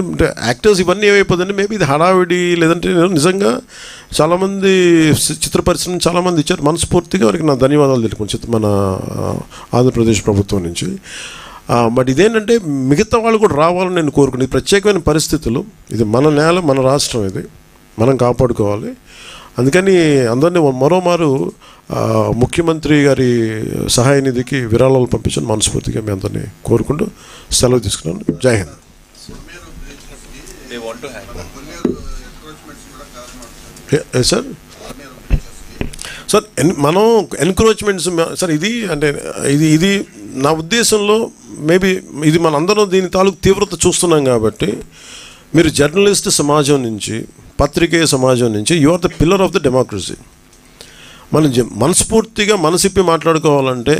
అంటే యాక్టర్స్ ఇవన్నీ ఏమైపోతుందంటే మేబీ ఇది హడావిడి, లేదంటే నేను నిజంగా చాలామంది చిత్ర పరిశ్రమ చాలామంది ఇచ్చారు, మనస్ఫూర్తిగా వారికి నా ధన్యవాదాలు తెలుపుకుంటాను మన ఆంధ్రప్రదేశ్ ప్రభుత్వం నుంచి. బట్ ఇదేంటంటే మిగతా వాళ్ళు కూడా రావాలని నేను కోరుకున్నాను. ప్రత్యేకమైన పరిస్థితులు, ఇది మన నేల, మన రాష్ట్రం, ఇది మనం కాపాడుకోవాలి. అందుకని అందరినీ మరోమారు ముఖ్యమంత్రి గారి సహాయ నిధికి విరాళాలు పంపించని మనస్ఫూర్తిగా మీ అందరినీ కోరుకుంటూ సెలవు తీసుకున్నాను. జై హింద్. సార్ సార్ మనం ఎన్క్రోచ్మెంట్స్ సార్ ఇది అంటే ఇది నా ఉద్దేశంలో మేబీ ఇది మనందరం దీని తాలూకు తీవ్రత చూస్తున్నాం కాబట్టి మీరు జర్నలిస్ట్ సమాజం నుంచి, పత్రికేయ సమాజం నుంచి you are the pillar of the democracy. మనం మనస్ఫూర్తిగా మనసిప్పి మాట్లాడుకోవాలంటే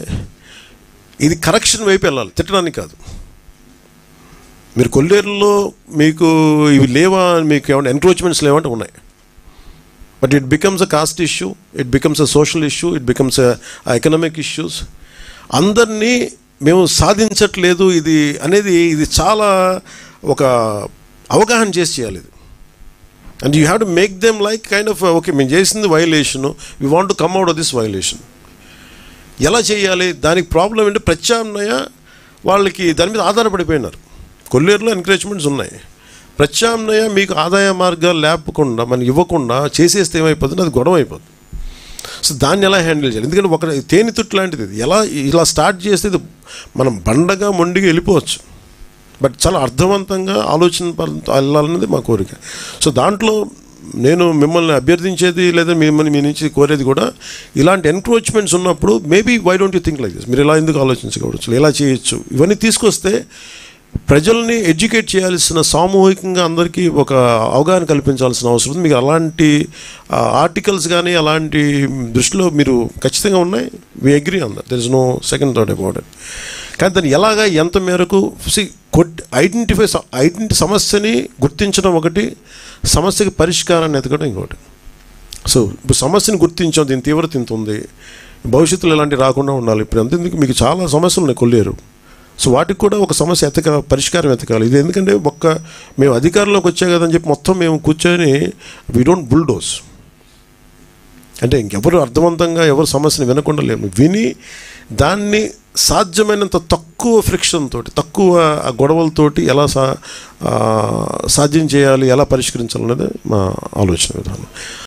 ఇది కరెక్షన్ వైపు వెళ్ళాలి, తిట్టడానికి కాదు. మీరు కొల్లేరులో మీకు ఇవి లేవా, మీకు ఏమైనా ఎన్క్రోచ్మెంట్స్ లేవంటే ఉన్నాయి. But it becomes a cost issue, it becomes a social issue, it becomes economic issues. అందరినీ మేము సాధించట్లేదు ఇది అనేది, ఇది చాలా ఒక అవగాహన చేసి చేయాలి ఇది. And you have to make them like kind of okay మేము చేసింది violation, we want to come out of this violation. ఎలా చేయాలి, దానికి ప్రాబ్లం ఏంటి, ప్రత్యామ్నాయ వాళ్ళకి దాని మీద ఆధారపడిపోయినారు. కొల్లేరులో ఎంకరేజ్మెంట్స్ ఉన్నాయి, ప్రత్యామ్నాయ మీకు ఆదాయ మార్గాలు లేపకుండా మనకి ఇవ్వకుండా చేసేస్తే ఏమైపోతుంది, అది గొడవ అయిపోతుంది. సో దాన్ని ఎలా హ్యాండిల్ చేయాలి, ఎందుకంటే ఒక తేనెతుట్టు లాంటిది ఇది. ఇలా స్టార్ట్ చేస్తే ఇది మనం బండగా మొండిగా వెళ్ళిపోవచ్చు, బట్ చాలా అర్థవంతంగా ఆలోచన వెళ్ళాలన్నది మా కోరిక. సో దాంట్లో నేను మిమ్మల్ని అభ్యర్థించేది లేదా మిమ్మల్ని మీ నుంచి కోరేది కూడా, ఇలాంటి ఎన్క్రోచ్మెంట్స్ ఉన్నప్పుడు maybe why don't you think like this, మీరు ఇలా ఎందుకు ఆలోచించకూడదు, ఎలా చేయొచ్చు, ఇవన్నీ తీసుకొస్తే ప్రజల్ని ఎడ్యుకేట్ చేయాల్సిన, సామూహికంగా అందరికీ ఒక అవగాహన కల్పించాల్సిన అవసరం ఉంది. మీకు అలాంటి ఆర్టికల్స్ కానీ అలాంటి దృష్టిలో మీరు ఖచ్చితంగా ఉన్నాయి. We agree on that, there is no second thought about it. కానీ దాన్ని ఎలాగా ఎంత మేరకు సమస్యని గుర్తించడం ఒకటి, సమస్యకి పరిష్కారాన్ని ఎతకడం ఇంకోటి. సో ఇప్పుడు సమస్యని గుర్తించాం, దీని తీవ్రత ఇంత ఉంది, భవిష్యత్తులో ఇలాంటివి రాకుండా ఉండాలి. ఇప్పుడు అంతేందుకు మీకు చాలా సమస్యలు ఉన్నాయి కొల్లేరు. సో వాటికి కూడా ఒక సమస్య పరిష్కారం ఎతకాలి. ఇది ఎందుకంటే మేము అధికారంలోకి వచ్చా కదని చెప్పి మొత్తం మేము కూర్చొని వీ డోంట్ బుల్డోస్ అంటే ఇంకెవరు అర్థవంతంగా ఎవరు సమస్యని వినకుండా లేము, విని దాన్ని సాధ్యమైనంత తక్కువ ఫ్రిక్షన్ తోటి, తక్కువ గొడవలతోటి ఎలా సాధ్యం చేయాలి, ఎలా పరిష్కరించాలనేది మా ఆలోచన విధానం.